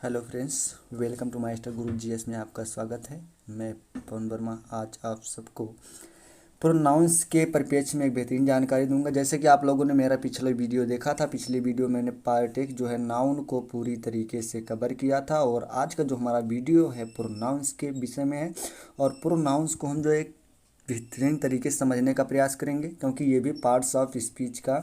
Hello friends, welcome to master Guru GS में आपका स्वागत है। मैं पवन वर्मा आज आप सबको प्रोनाउंस के परिप्रेक्ष्य में एक बेहतरीन जानकारी दूंगा। जैसे कि आप लोगों ने मेरा पिछला वीडियो देखा था, पिछली वीडियो मैंने पार्ट 1 जो है नाउन को पूरी तरीके से कवर किया था और आज का जो हमारा वीडियो है प्रोनाउंस के विषय में है। और प्रोनाउंस को हम जो एक बेहतरीन तरीके से समझने का प्रयास करेंगे, क्योंकि ये भी पार्ट्स ऑफ स्पीच का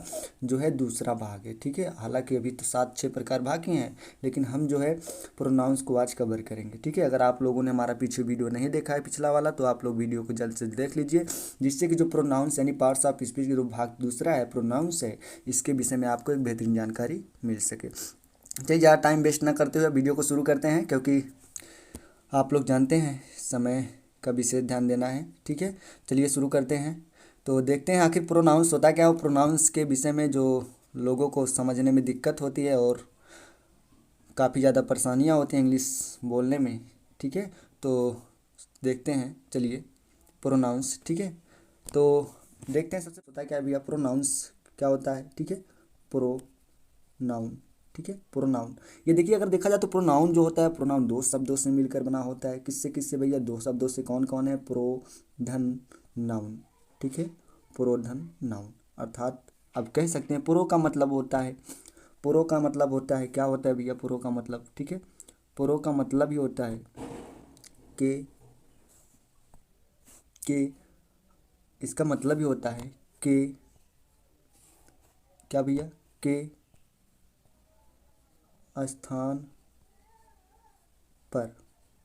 जो है दूसरा भाग है। ठीक है, हालांकि अभी तो 7-6 प्रकार बाकी हैं, लेकिन हम जो है प्रोनाउंस को आज कवर करेंगे। ठीक है, अगर आप लोगों ने हमारा पीछे वीडियो नहीं देखा है पिछला वाला, तो आप लोग वीडियो को जल्द से देख लीजिए, जिससे कि जो प्रोनाउंस यानी पार्ट्स ऑफ स्पीच का जो भाग दूसरा है प्रोनाउंस है, इसके विषय में आपको एक बेहतरीन जानकारी मिल सके। चलिए ज़्यादा टाइम वेस्ट ना करते हुए वीडियो को शुरू करते हैं, क्योंकि आप लोग जानते हैं समय का विशेष ध्यान देना है। ठीक है, चलिए शुरू करते हैं। तो देखते हैं आखिर प्रोनाउंस होता क्या है। प्रोनाउंस के विषय में जो लोगों को समझने में दिक्कत होती है और काफ़ी ज़्यादा परेशानियाँ होती हैं इंग्लिश बोलने में। ठीक है, तो देखते हैं, चलिए प्रोनाउंस। ठीक है, तो देखते हैं सबसे होता है क्या है भैया, प्रोनाउंस क्या होता है। ठीक है, प्रोनाउन। ठीक है, प्रोनाउन ये देखिए, अगर देखा जाए तो प्रोनाउन जो होता है, प्रोनाउन दो शब्दों से मिलकर बना होता है। किससे किससे भैया? दो शब्दों से। कौन कौन है? प्रो, धन, नाउन। ठीक है, प्रो, धन, नाउन। अर्थात अब कह सकते हैं प्रो का मतलब होता है, प्रो का मतलब होता है क्या होता है भैया? प्रो का मतलब, ठीक है, प्रो का मतलब ही होता है कि इसका मतलब ही होता है कि क्या भैया? के स्थान पर।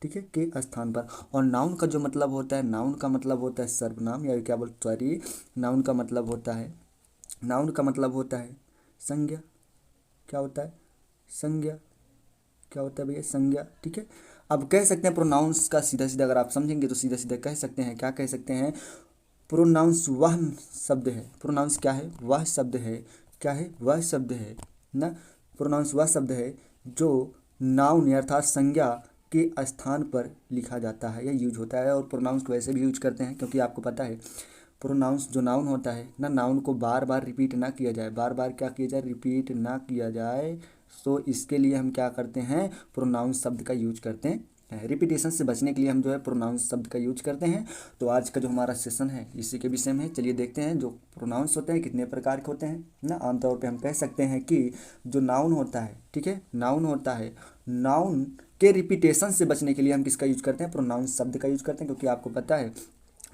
ठीक है, के स्थान पर। और नाउन का जो मतलब होता है, नाउन का मतलब होता है सर्वनाम, या क्या बोल सॉरी, नाउन का मतलब होता है, नाउन का मतलब होता है संज्ञा। क्या होता है? संज्ञा। क्या होता है भैया? संज्ञा। ठीक है, अब कह सकते हैं प्रोनाउंस का सीधा सीधा अगर आप समझेंगे तो सीधा सीधा कह सकते हैं, क्या कह सकते हैं? प्रोनाउंस वह शब्द है। प्रोनाउंस क्या है? वह शब्द है। क्या है? वह शब्द है ना। प्रोनाउंस वह शब्द है जो नाउन अर्थात संज्ञा के स्थान पर लिखा जाता है या यूज होता है। और प्रोनाउंस को वैसे भी यूज करते हैं, क्योंकि आपको पता है प्रोनाउंस जो नाउन होता है ना, नाउन को बार बार रिपीट ना किया जाए, बार बार क्या किया जाए? रिपीट ना किया जाए। सो इसके लिए हम क्या करते हैं? प्रोनाउंस शब्द का यूज करते हैं। रिपीटेशन से बचने के लिए हम जो है प्रोनाउंस शब्द का यूज करते हैं। तो आज का जो हमारा सेशन है इसी के विषय में है। चलिए देखते हैं जो प्रोनाउंस होते हैं कितने प्रकार के होते हैं ना। आमतौर पे हम कह सकते हैं कि जो नाउन होता है, ठीक है, नाउन होता है, नाउन के रिपीटेशन से बचने के लिए हम किसका यूज करते हैं? प्रोनाउंस शब्द का यूज करते हैं, क्योंकि आपको पता है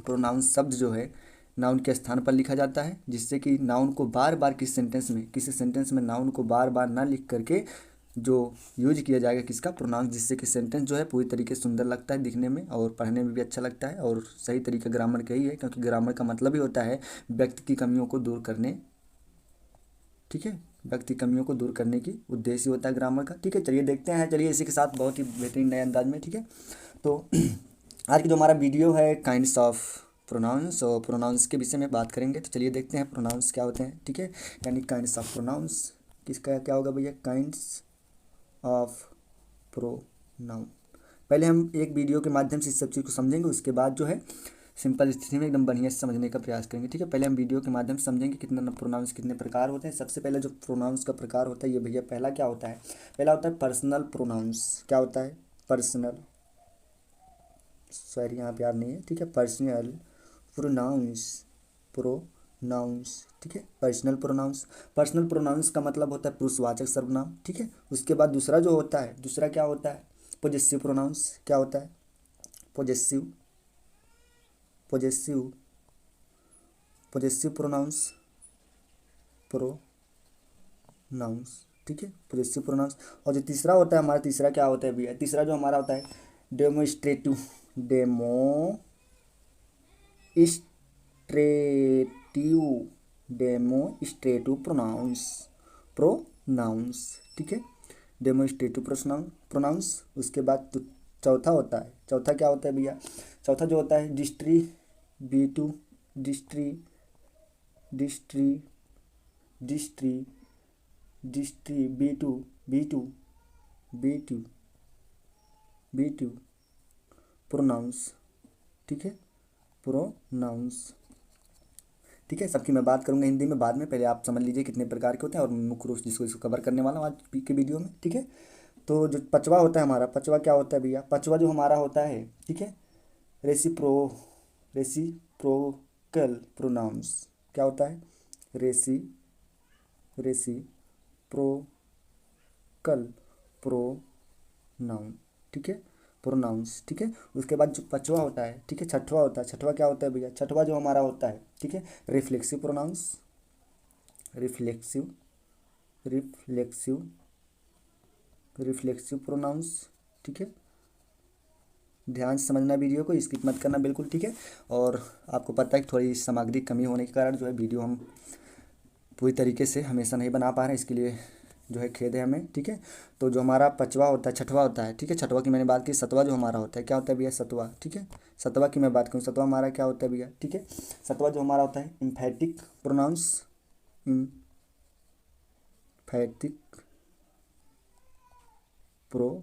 प्रोनाउंस शब्द जो है नाउन के स्थान पर लिखा जाता है, जिससे कि नाउन को बार बार किसी सेंटेंस में नाउन को बार बार ना लिख करके जो यूज किया जाएगा किसका? प्रोनाउंस, जिससे कि सेंटेंस जो है पूरी तरीके से सुंदर लगता है दिखने में और पढ़ने में भी अच्छा लगता है। और सही तरीका ग्रामर का ही है, क्योंकि ग्रामर का मतलब ही होता है व्यक्ति की कमियों को दूर करने। ठीक है, व्यक्ति कमियों को दूर करने की उद्देश्य होता है ग्रामर का। ठीक है, चलिए देखते हैं। चलिए इसी के साथ बहुत ही बेहतरीन नए अंदाज में, ठीक है, तो आज की जो हमारा वीडियो है काइंड्स ऑफ प्रोनाउंस, और प्रोनाउंस के विषय में बात करेंगे। तो चलिए देखते हैं प्रोनाउंस क्या होते हैं। ठीक है, यानी काइंड्स ऑफ प्रोनाउंस किसका क्या होगा भैया? Kinds of pronoun. पहले हम एक वीडियो के माध्यम से इस सब चीज़ को समझेंगे, उसके बाद जो है सिंपल स्थिति में एकदम बढ़िया से समझने का प्रयास करेंगे। ठीक है, पहले हम वीडियो के माध्यम से समझेंगे कितना प्रोनाउंस कितने प्रकार होते हैं। सबसे पहले जो प्रोनाउंस का प्रकार होता है ये भैया पहला क्या होता है? पहला होता है पर्सनल प्रोनाउंस। क्या होता है? पर्सनल, सॉरी यहाँ पे याद नहीं है। ठीक है, पर्सनल प्रोनाउंस, प्रोनाउंस। ठीक है, पर्सनल प्रोनाउंस। पर्सनल प्रोनाउंस का मतलब होता है पुरुषवाचक सर्वनाम। ठीक है, उसके बाद दूसरा जो होता है, दूसरा क्या होता है? Possessive pronouns. क्या होता है? Possessive, possessive, possessive pronouns, pronouns. ठीक है, पोजेसिव प्रोनाउंस। और जो तीसरा होता है हमारा, तीसरा क्या होता है भैया? तीसरा जो हमारा होता है demonstrative, demonstrative, demonstrative pronouns, pronouns. ठीक है, डेमोस्ट्रेटिव प्रोनाउंस। उसके बाद तो चौथा होता है, चौथा क्या होता है भैया? चौथा जो होता है distributive, डिस्ट्री डिस्ट्री डिस्ट्री distributive, Bittu Bittu Bittu pronounce. ठीक है, प्रोनाउंस। ठीक है, सबकी मैं बात करूंगा हिंदी में बाद में, पहले आप समझ लीजिए कितने प्रकार के होते हैं और मुख्य रूप से जिसको इसको कवर करने वाला हूँ आज के वीडियो में। ठीक है, तो जो पांचवा होता है हमारा, पांचवा क्या होता है भैया, पांचवा जो हमारा होता है, ठीक है, रेसिप्रोकल प्रोनाउंस। क्या होता है, रेसिप्रोकल प्रोनाउन, ठीक है, प्रोनाउंस, ठीक है। उसके बाद जो पांचवा होता है, ठीक है, छठवा होता है, छठवा क्या होता है भैया, छठवा जो हमारा होता है, ठीक है, reflexive pronouns, reflexive reflexive reflexive pronouns, ठीक है। ध्यान से समझना वीडियो को, स्किप मत करना बिल्कुल, ठीक है। और आपको पता है कि थोड़ी सामग्री कमी होने के कारण जो है वीडियो हम पूरी तरीके से हमेशा नहीं बना पा रहे हैं, इसके लिए जो है खेद है हमें, ठीक है। तो जो हमारा पांचवा होता है, छठवा होता है, ठीक है, छठवा की मैंने बात की। सतवा जो हमारा होता है क्या होता है भैया, सतवा, ठीक है। सतवा की मैं बात करूँ, सतवा हमारा क्या होता है भैया, ठीक है। सतवा जो हमारा होता है इम्फेटिक प्रोनाउंस, इम्फेटिक प्रोनाउंस,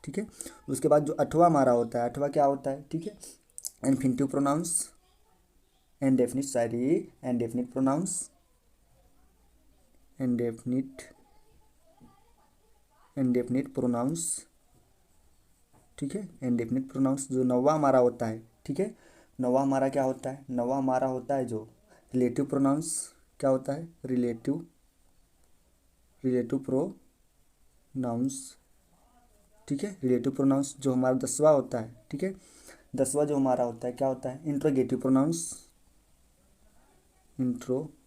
ठीक है। उसके बाद जो अठवा हमारा होता है, अठवा क्या होता है, ठीक है, infinitive pronouns, indefinite pronouns, indefinite pronouns, ठीक है, इंडेफिनिट प्रोनाउंस। जो नौवा हमारा होता है, ठीक है, नौवा हमारा क्या होता है, नौवा हमारा होता है जो रिलेटिव प्रोनाउंस। क्या होता है, रिलेटिव प्रोनाउंस, ठीक है, रिलेटिव प्रोनाउंस। जो हमारा दसवा होता है, ठीक है, दसवा जो हमारा होता है क्या होता है, इंट्रोगेटिव प्रोनाउंस, इंट्रोगेटिव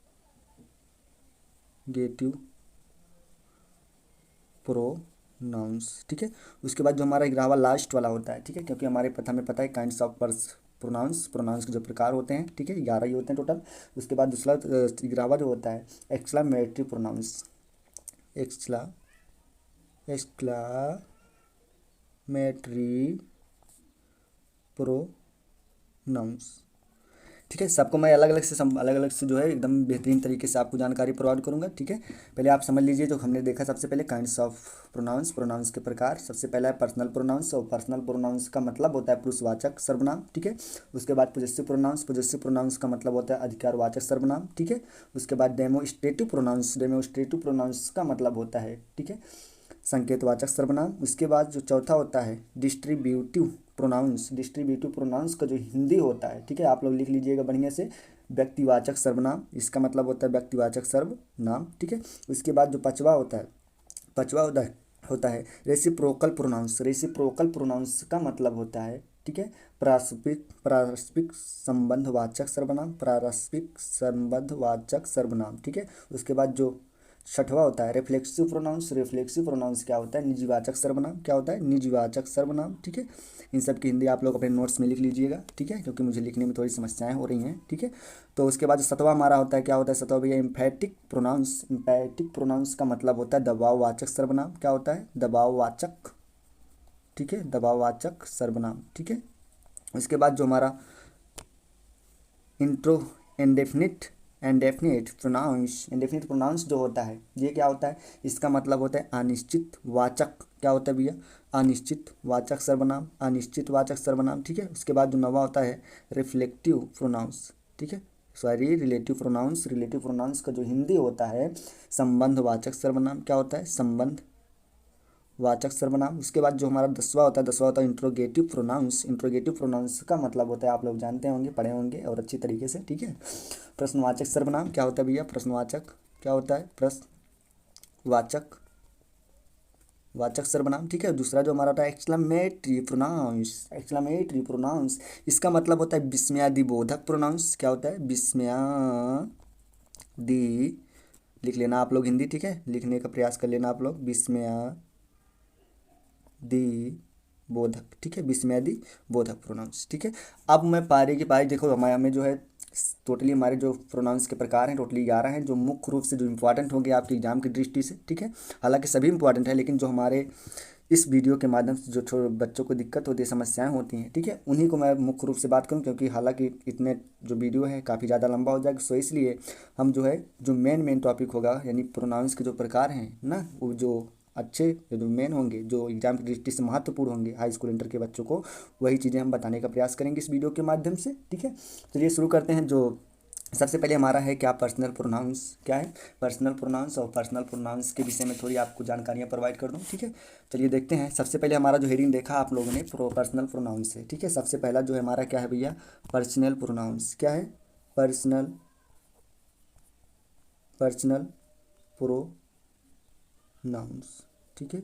प्रोनाउंस, ठीक है। उसके बाद जो हमारा 11वां लास्ट वाला होता है, ठीक है, क्योंकि हमारे हमें पता है काइंड्स ऑफ प्रोनाउंस के जो प्रकार होते हैं, ठीक है, 11 ही होते हैं टोटल। उसके बाद दूसरा 11वां जो होता है एक्सक्लामेटरी प्रोनाउंस, एक्सक्लामेटरी प्रोनाउंस, ठीक है। सबको मैं अलग अलग से जो है एकदम बेहतरीन तरीके से आपको जानकारी प्रोवाइड करूंगा, ठीक है। पहले आप समझ लीजिए जो हमने देखा, सबसे पहले काइंड्स ऑफ प्रोनाउंस के प्रकार। सबसे पहला है पर्सनल प्रोनाउंस, और पर्सनल प्रोनाउंस का मतलब होता है पुरुषवाचक सर्वनाम, ठीक है। उसके बाद पॉजेसिव प्रोनाउंस का मतलब होता है अधिकारवाचक सर्वनाम, ठीक है। उसके बाद डेमोस्ट्रेटिव प्रोनाउंस का मतलब होता है, ठीक है, संकेतवाचक सर्वनाम। उसके बाद जो चौथा होता है डिस्ट्रीब्यूटिव प्रोनाउंस का जो हिंदी होता है, ठीक है, आप लोग लिख लीजिएगा बढ़िया से, व्यक्तिवाचक सर्वनाम। इसका मतलब होता है व्यक्तिवाचक सर्वनाम, ठीक है। उसके बाद जो पांचवा होता है रेसिप्रोकल प्रोनाउंस का मतलब होता है, ठीक है, पारस्परिक संबंधवाचक सर्वनाम, ठीक है। उसके बाद जो छठवा होता है रिफ्लेक्सिव प्रोनाउंस क्या होता है, निजीवाचक सर्वनाम। क्या होता है, निजीवाचक सर्वनाम, ठीक है। इन सब की हिंदी आप लोग अपने नोट्स में लिख लीजिएगा, ठीक है, क्योंकि मुझे लिखने में थोड़ी समस्याएं हो रही हैं, ठीक है। तो उसके बाद जो सतवा हमारा होता है क्या होता है, सतवा भैया इम्फेटिक प्रोनाउंस का मतलब होता है दबाववाचक सर्वनाम। क्या होता है, दबाववाचक, ठीक है, दबाववाचक सर्वनाम, ठीक है। उसके बाद जो हमारा इंट्रो इंडेफिनिट प्रोनाउंस जो होता है, ये क्या होता है, इसका मतलब होता है अनिश्चित वाचक। क्या होता है भैया, अनिश्चित वाचक सर्वनाम, ठीक है। उसके बाद जो नवा होता है रिफ्लेक्टिव प्रोनाउंस, ठीक है, सॉरी रिलेटिव प्रोनाउंस का जो हिंदी होता है संबंधवाचक सर्वनाम। क्या होता है, संबंधवाचक सर्वनाम। उसके बाद जो हमारा दसवा होता है इंट्रोगेटिव प्रोनाउंस का मतलब होता है, आप लोग जानते होंगे, पढ़े होंगे और अच्छी तरीके से, ठीक है, प्रश्नवाचक सर्वनाम। क्या होता है भैया, प्रश्नवाचक, क्या होता है, प्रश्नवाचक सर्वनाम, ठीक है। दूसरा जो हमारा होता है एक्सक्लामेटरी प्रोनाउंस, इसका मतलब होता है विस्मयादिबोधक प्रोनाउंस। क्या होता है, विस्मयादि, लिख लेना आप लोग हिंदी, ठीक है, लिखने का प्रयास कर लेना आप लोग, विस्मयादि बोधक, ठीक है, विस्मयादि बोधक प्रोनाउंस, ठीक है। अब मैं पारी की पारी, देखो हमें जो है टोटली हमारे जो प्रोनाउंस के प्रकार हैं टोटली 11 हैं, जो मुख्य रूप से जो इंपॉर्टेंट होंगे आपके एग्जाम की दृष्टि से, ठीक है। हालांकि सभी इंपॉर्टेंट है, लेकिन जो हमारे इस वीडियो के माध्यम से जो बच्चों को दिक्कत होती है, समस्याएं होती हैं, ठीक है, उन्हीं को मैं मुख्य रूप से बात करूं, क्योंकि हालांकि इतने जो वीडियो है काफ़ी ज़्यादा लंबा हो जाएगा, सो इसलिए हम जो है जो मेन टॉपिक होगा, यानी प्रोनाउंस के जो प्रकार हैं ना, वो जो अच्छे जो मेन होंगे, जो एग्जाम की दृष्टि से महत्वपूर्ण होंगे हाई स्कूल इंटर के बच्चों को, वही चीज़ें हम बताने का प्रयास करेंगे इस वीडियो के माध्यम से, ठीक है। चलिए शुरू करते हैं। जो सबसे पहले हमारा है क्या, पर्सनल प्रोनाउंस। क्या है, पर्सनल प्रोनाउंस। और पर्सनल प्रोनाउंस के विषय में थोड़ी आपको जानकारियाँ प्रोवाइड कर दूँ, ठीक है। चलिए देखते हैं। सबसे पहले हमारा जो हेडिंग देखा आप लोगों ने पर्सनल प्रोनाउंस है, ठीक है। सबसे पहला जो है हमारा क्या है भैया, पर्सनल प्रोनाउंस। क्या है, पर्सनल प्रोनाउंस, ठीक है।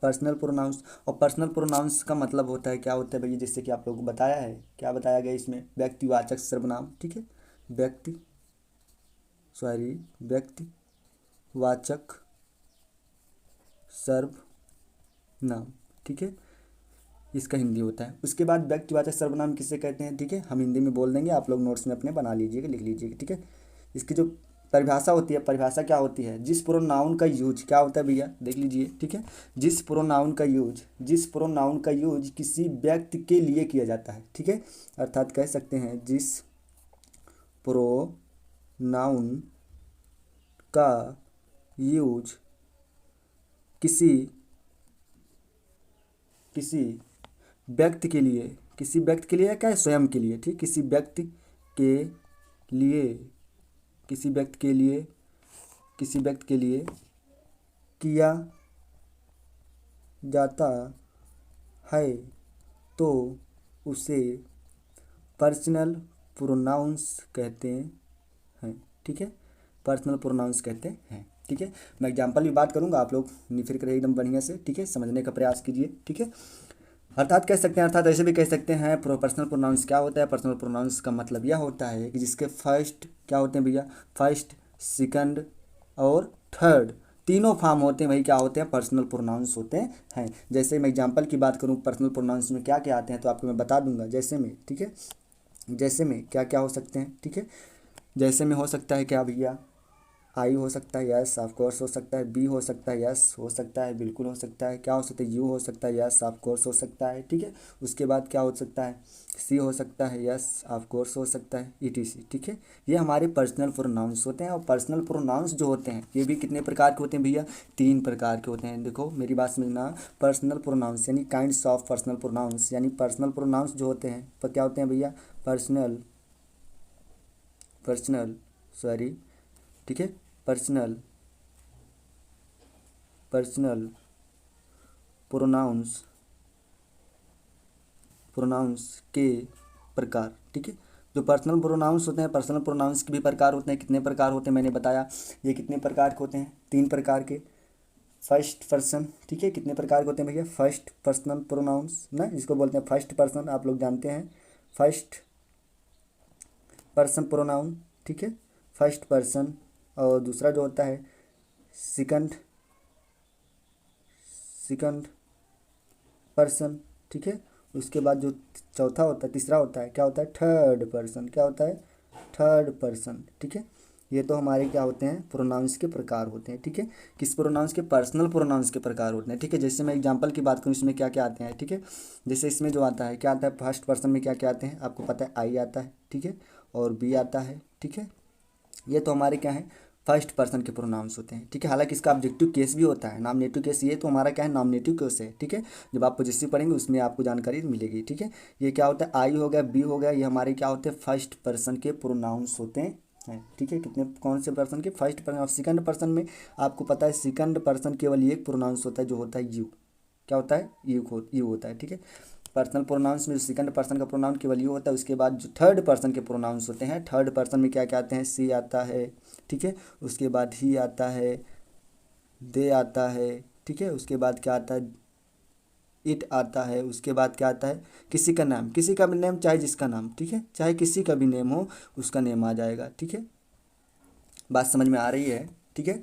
Personal pronouns. और पर्सनल प्रोनाउंस का मतलब होता है, क्या होता है भैया, जैसे कि आप लोगों को बताया है, क्या बताया गया इसमें, व्यक्तिवाचक सर्वनाम, ठीक है। व्यक्तिवाचक सर्वनाम, ठीक है। इसका हिंदी होता है। उसके बाद व्यक्तिवाचक सर्वनाम किसे कहते हैं, ठीक है, हम हिंदी में बोल देंगे, आप लोग नोट्स में अपने बना लीजिएगा, लिख लीजिएगा, ठीक है। इसकी जो परिभाषा होती है, परिभाषा क्या होती है, जिस प्रोनाउन का यूज, क्या होता है भैया, देख लीजिए, ठीक है। जिस प्रोनाउन का यूज किसी व्यक्ति के लिए किया जाता है, ठीक है। अर्थात कह सकते हैं जिस प्रोनाउन का यूज किसी किसी व्यक्ति के लिए या क्या है, स्वयं के लिए, ठीक, के लिए किसी व्यक्ति के लिए किया जाता है तो उसे पर्सनल प्रोनाउंस कहते हैं, ठीक है। पर्सनल प्रोनाउंस कहते हैं, ठीक है। मैं एग्जांपल भी बात करूंगा, आप लोग निफिर रहे एकदम बढ़िया से, ठीक है, समझने का प्रयास कीजिए, ठीक है। अर्थात कह सकते हैं, अर्थात ऐसे भी कह सकते हैं, पर्सनल प्रोनाउंस क्या होता है, पर्सनल प्रोनाउंस का मतलब यह होता है कि जिसके फर्स्ट क्या होते हैं भैया, फर्स्ट, सेकंड और थर्ड तीनों फॉर्म होते हैं, वही क्या होते हैं, पर्सनल प्रोनाउंस होते हैं। जैसे मैं एग्जांपल की बात करूं, पर्सनल प्रोनाउंस में क्या क्या आते हैं तो आपको मैं बता दूंगा, जैसे में, ठीक है। जैसे में क्या क्या हो सकते हैं, ठीक है। जैसे में हो सकता है क्या भैया, आई हो सकता है, यस ऑफ कोर्स हो सकता है, बी हो सकता है, यस हो सकता है, बिल्कुल हो सकता है, क्या हो सकता है, यू हो सकता है, यस ऑफ कोर्स हो सकता है, ठीक है। उसके बाद क्या हो सकता है, सी हो सकता है, यस ऑफ कोर्स हो सकता है, ईटीसी, ठीक है। ये हमारे पर्सनल प्रोनाउंस होते हैं। और पर्सनल प्रोनाउंस जो होते हैं ये भी कितने प्रकार के होते हैं भैया, 3 प्रकार के होते हैं। देखो मेरी बात समझना, पर्सनल प्रोनाउंस यानी काइंड्स ऑफ पर्सनल प्रोनाउंस, यानी पर्सनल प्रोनाउंस जो होते हैं पर क्या होते हैं भैया, पर्सनल पर्सनल सॉरी, ठीक है, पर्सनल पर्सनल प्रोनाउंस प्रोनाउंस के प्रकार, ठीक है। जो पर्सनल प्रोनाउंस होते हैं, पर्सनल प्रोनाउंस के भी प्रकार होते हैं। कितने प्रकार होते हैं मैंने बताया, ये कितने प्रकार के होते हैं, 3 प्रकार के। फर्स्ट पर्सन, ठीक है, कितने प्रकार के होते हैं भैया, फर्स्ट पर्सनल प्रोनाउंस ना, जिसको बोलते हैं फर्स्ट पर्सन, आप लोग जानते हैं, फर्स्ट पर्सन प्रोनाउन, ठीक है, फर्स्ट पर्सन। और दूसरा जो होता है सेकंड सेकंड पर्सन, ठीक है। उसके बाद जो चौथा होता है, तीसरा होता है, क्या होता है, थर्ड पर्सन, क्या होता है, थर्ड पर्सन, ठीक है। ये तो हमारे क्या होते हैं, प्रोनाउंस के प्रकार होते हैं, ठीक है। किस प्रोनाउंस के, पर्सनल प्रोनाउंस के प्रकार होते हैं, ठीक है। जैसे मैं एग्जांपल की बात करूँ, इसमें क्या क्या आते हैं, ठीक है। जैसे इसमें जो आता है, क्या आता है, फर्स्ट पर्सन में क्या क्या आते हैं आपको पता है, आई आता है, ठीक है, और बी आता है, ठीक है। ये तो हमारे क्या है, फर्स्ट पर्सन के प्रोनाउंस होते हैं, ठीक है। हालांकि इसका ऑब्जेक्टिव केस भी होता है, नॉमिनेटिव केस, ये तो हमारा क्या है, नॉमिनेटिव केस है, ठीक है। जब आप पॉजेसिव पढ़ेंगे उसमें आपको जानकारी मिलेगी, ठीक है। ये क्या होता है, आई हो गया, बी हो गया, ये हमारे क्या होते हैं, फर्स्ट पर्सन के प्रोनाउंस होते हैं, ठीक है। कितने, कौन से पर्सन के, फर्स्ट पर्सन। और सेकंड पर्सन में आपको पता है, सेकंड पर्सन केवल एक प्रोनाउंस होता है जो होता है यू, क्या होता है, यू होता है, ठीक है। पर्सनल प्रोनाउंस में जो सेकंड पर्सन का प्रोनाउन केवल यू होता है। उसके बाद जो थर्ड पर्सन के प्रोनाउंस होते हैं, थर्ड पर्सन में क्या क्या आते हैं, सी आता है, ठीक है। उसके बाद ही आता है, दे आता है, ठीक है। उसके बाद क्या आता है, इट आता है। उसके बाद क्या आता है, किसी का नाम, किसी का भी नेम, चाहे जिसका नाम, ठीक है, चाहे किसी का भी नेम हो उसका नेम आ जाएगा, ठीक है। बात समझ में आ रही है, ठीक है।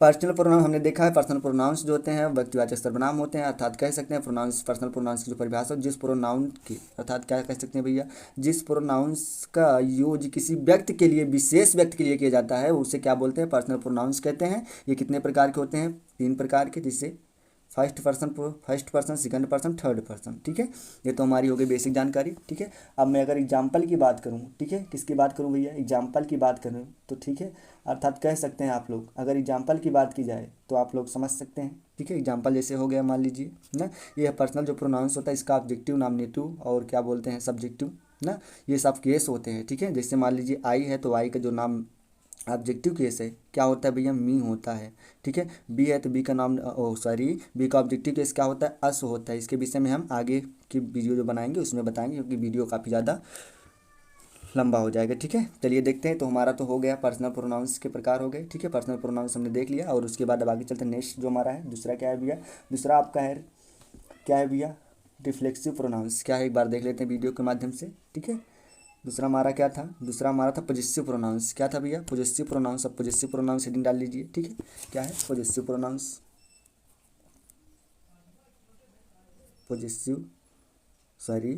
पर्सनल प्रोनाउन हमने देखा है, पर्सनल प्रोनाउंस जो होते हैं व्यक्तिवाचक सर्वनाम होते हैं। अर्थात कह सकते हैं प्रोनाउंस, पर्सनल प्रोनाउंस की जो परिभाषा, जिस प्रोनाउन की, अर्थात क्या कह सकते हैं भैया, जिस प्रोनाउंस का यूज किसी व्यक्ति के लिए, विशेष व्यक्ति के लिए किया जाता है उसे क्या बोलते हैं, पर्सनल प्रोनाउंस कहते हैं। ये कितने प्रकार के होते हैं, 3 प्रकार के, जिससे first person, second person, third person, ठीक है। ये तो हमारी हो गई बेसिक जानकारी, ठीक है। अब मैं अगर एग्जाम्पल की बात करूँ, ठीक है, किसकी बात करूँ भैया, एग्जाम्पल की बात करूँ तो, ठीक है। अर्थात कह सकते हैं आप लोग, अगर एग्जाम्पल की बात की जाए तो आप लोग समझ सकते हैं, ठीक है। एग्जाम्पल जैसे हो गया, मान लीजिए ना, ये पर्सनल जो प्रोनाउंस होता है इसका ऑब्जेक्टिव, नॉमिनेटिव और क्या बोलते हैं, सब्जेक्टिव ना, ये सब केस होते हैं, ठीक है। जैसे मान लीजिए आई है तो आई का जो नाम ऑब्जेक्टिव केस है क्या होता है भैया, मी होता है, ठीक है। बी है तो बी का नाम सॉरी बी का ऑब्जेक्टिव केस क्या होता है, अस होता है। इसके विषय में हम आगे की वीडियो जो बनाएंगे उसमें बताएंगे, क्योंकि वीडियो काफ़ी ज़्यादा लंबा हो जाएगा, ठीक है। चलिए देखते हैं। तो हमारा तो हो गया पर्सनल प्रोनाउंस के प्रकार हो गए, ठीक है। पर्सनल प्रोनाउंस हमने देख लिया, और उसके बाद अब आगे चलते हैं। नेक्स्ट जो हमारा है दूसरा क्या है भैया, दूसरा आपका है क्या है भैया, रिफ्लेक्सिव प्रोनाउंस क्या है, एक बार देख लेते हैं वीडियो के माध्यम से, ठीक है। दूसरा हमारा क्या था, दूसरा हमारा था पॉजेसिव प्रोनाउंस, क्या था भैया, पॉजेसिव प्रोनाउंस। अब पॉजेसिव प्रोनाउंस हेडिंग डाल लीजिए, ठीक है। क्या है possessive pronouns, possessive sorry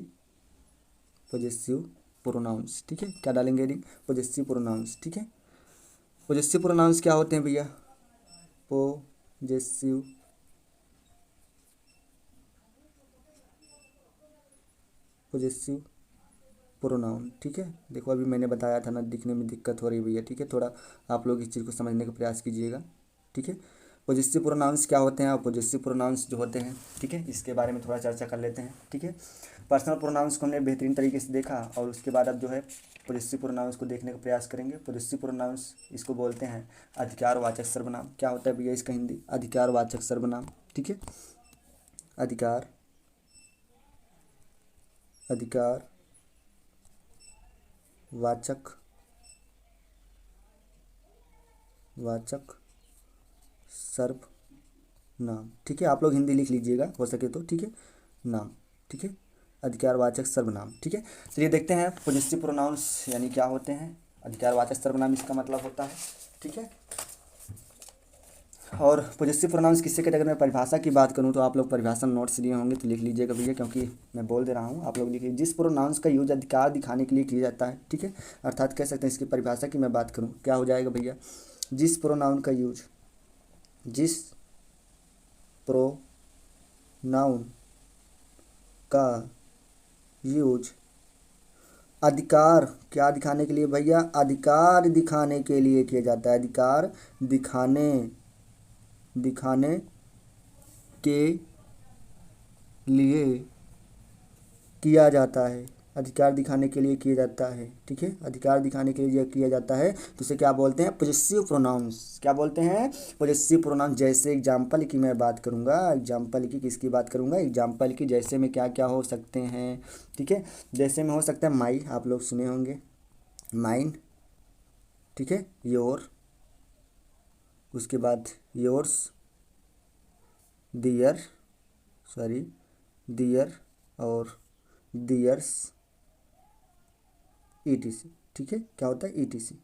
possessive pronouns, ठीक है। क्या डालेंगे हेडिंग, पॉजेसिव प्रोनाउंस, ठीक है। पॉजेसिव प्रोनाउंस क्या होते हैं भैया, पॉजेसिव पॉजेसिव प्रोनाउन, ठीक है। देखो अभी मैंने बताया था ना, दिखने में दिक्कत हो रही है भैया, ठीक है। थोड़ा आप लोग इस चीज़ को समझने का प्रयास कीजिएगा, ठीक है। पॉजेसिव प्रोनाउंस क्या होते हैं और पॉजेसिव प्रोनाउंस जो होते हैं, ठीक है, इसके बारे में थोड़ा चर्चा कर लेते हैं, ठीक है। पर्सनल प्रोनाउंस को हमने बेहतरीन तरीके से देखा, और उसके बाद अब जो है पॉजेसिव प्रोनाउंस को देखने का प्रयास करेंगे। पॉजेसिव प्रोनाउंस इसको बोलते हैं अधिकारवाचक सर्वनाम। क्या होता है भैया इसका हिंदी, अधिकारवाचक सर्वनाम, ठीक है। अधिकार अधिकार वाचक वाचक सर्वनाम, ठीक है। आप लोग हिंदी लिख लीजिएगा हो सके तो, ठीक है, नाम, ठीक है, अधिकारवाचक सर्वनाम, ठीक है। चलिए देखते हैं पॉजेसिव प्रोनाउंस यानी क्या होते हैं। अधिकारवाचक सर्वनाम इसका मतलब होता है, ठीक है। और पॉजेसिव प्रोनाउंस किससे कहते हैं, अगर मैं परिभाषा की बात करूं तो आप लोग परिभाषा नोट्स लिए होंगे तो लिख लीजिएगा भैया, क्योंकि मैं बोल दे रहा हूं, आप लोग लिखिए। जिस प्रोनाउंस का यूज अधिकार दिखाने के लिए किया जाता है, ठीक है, अर्थात कह सकते हैं इसकी परिभाषा की मैं बात करूं क्या हो जाएगा भैया, जिस प्रोनाउन का यूज जिस प्रोनाउन का यूज अधिकार क्या दिखाने के लिए भैया, अधिकार दिखाने के लिए किया जाता है, अधिकार दिखाने दिखाने के लिए किया जाता है, अधिकार दिखाने के लिए किया जाता है, ठीक है। अधिकार दिखाने के लिए किया जाता है तो इसे क्या बोलते हैं, पॉजेसिव प्रोनाउंस। क्या बोलते हैं, पॉजेसिव प्रोनाउंस। जैसे एग्जाम्पल की मैं बात करूंगा, एग्जाम्पल की किसकी बात करूंगा, एग्जाम्पल की। जैसे में क्या क्या हो सकते हैं, ठीक है। जैसे में हो सकता है माई, आप लोग सुने होंगे, माइन, ठीक है, योर, उसके बाद योर्स, दियर सॉरी दियर और दियर्स, ईटीसी, ठीक है। क्या होता है ईटीसी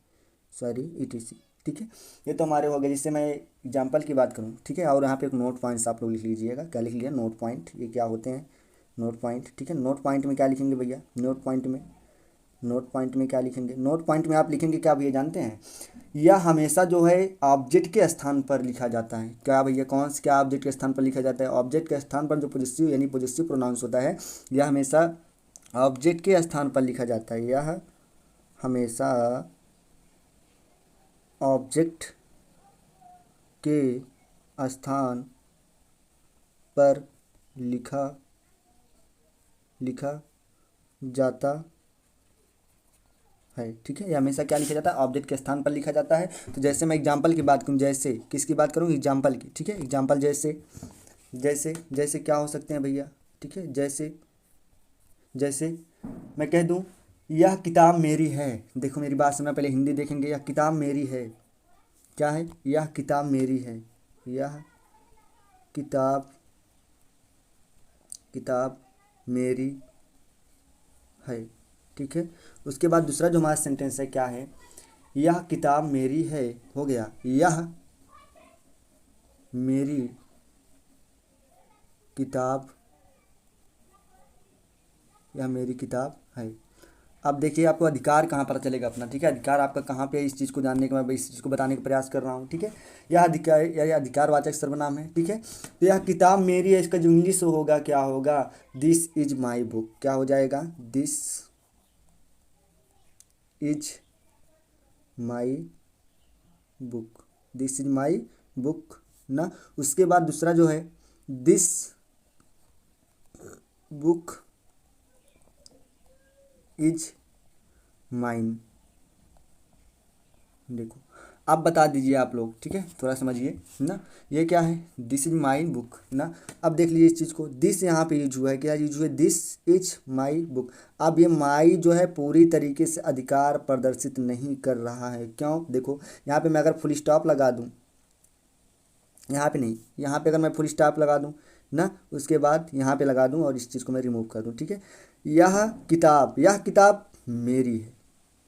सॉरी ईटीसी, ठीक है। ये तो हमारे हो गए। जिससे मैं एग्जाम्पल की बात करूँ, ठीक है। और यहाँ पे एक नोट पॉइंट्स आप लोग लिख लीजिएगा, क्या लिख लिया, नोट पॉइंट। ये क्या होते हैं, नोट पॉइंट, ठीक है। नोट पॉइंट में क्या लिखेंगे भैया, नोट पॉइंट में क्या लिखेंगे, नोट पॉइंट में आप लिखेंगे क्या भैया जानते हैं, यह हमेशा जो है ऑब्जेक्ट के स्थान पर लिखा जाता है। क्या भैया, कौन से क्या ऑब्जेक्ट के स्थान पर लिखा जाता है, ऑब्जेक्ट के स्थान पर जो पॉजेसिव यानी पॉजेसिव प्रोनाउंस होता है, यह हमेशा ऑब्जेक्ट के स्थान पर लिखा जाता है, यह हमेशा ऑब्जेक्ट के स्थान पर लिखा लिखा जाता है, ठीक है। ये हमेशा क्या लिखा जाता है, ऑब्जेक्ट के स्थान पर लिखा जाता है। तो जैसे मैं एग्जाम्पल की बात करूँ, जैसे किसकी बात करूँ, एग्जाम्पल की, ठीक है। एग्जाम्पल जैसे जैसे जैसे क्या हो सकते हैं भैया, ठीक है। जैसे जैसे मैं कह दूँ यह किताब मेरी है, देखो मेरी बात सुनना, पहले हिंदी देखेंगे, यह किताब मेरी है, क्या है, यह किताब मेरी है, यह किताब किताब मेरी है, ठीक है। उसके बाद दूसरा जो हमारा सेंटेंस है क्या है, यह किताब मेरी है, हो गया, यह मेरी किताब यह मेरी किताब है। अब देखिए आपको अधिकार कहाँ पता चलेगा अपना, ठीक है। अधिकार आपका कहाँ पे है, इस चीज़ को जानने का मैं इस चीज़ को बताने का प्रयास कर रहा हूँ, ठीक है। यह अधिकारवाचक सर्वनाम है, ठीक है। तो यह किताब मेरी है, इसका जो इंग्लिश होगा क्या होगा, दिस इज माई बुक, क्या हो जाएगा, this is my book, this is my book ना। उसके बाद दूसरा जो है, दिस बुक इज माइन। देखो अब बता दीजिए आप लोग, ठीक है, थोड़ा समझिए ना, ये क्या है, दिस इज माई बुक ना। अब देख लीजिए इस चीज़ को, दिस यहाँ पे यूज हुआ है, क्या यूज हुआ है, दिस इज माई बुक। अब ये माई जो है पूरी तरीके से अधिकार प्रदर्शित नहीं कर रहा है, क्यों, देखो यहाँ पे मैं अगर फुल स्टॉप लगा दूँ, यहाँ पे नहीं, यहाँ पे अगर मैं फुल स्टॉप लगा दूँ ना, उसके बाद यहाँ पे लगा दूँ और इस चीज़ को मैं रिमूव कर दूँ, ठीक है, यह किताब मेरी है,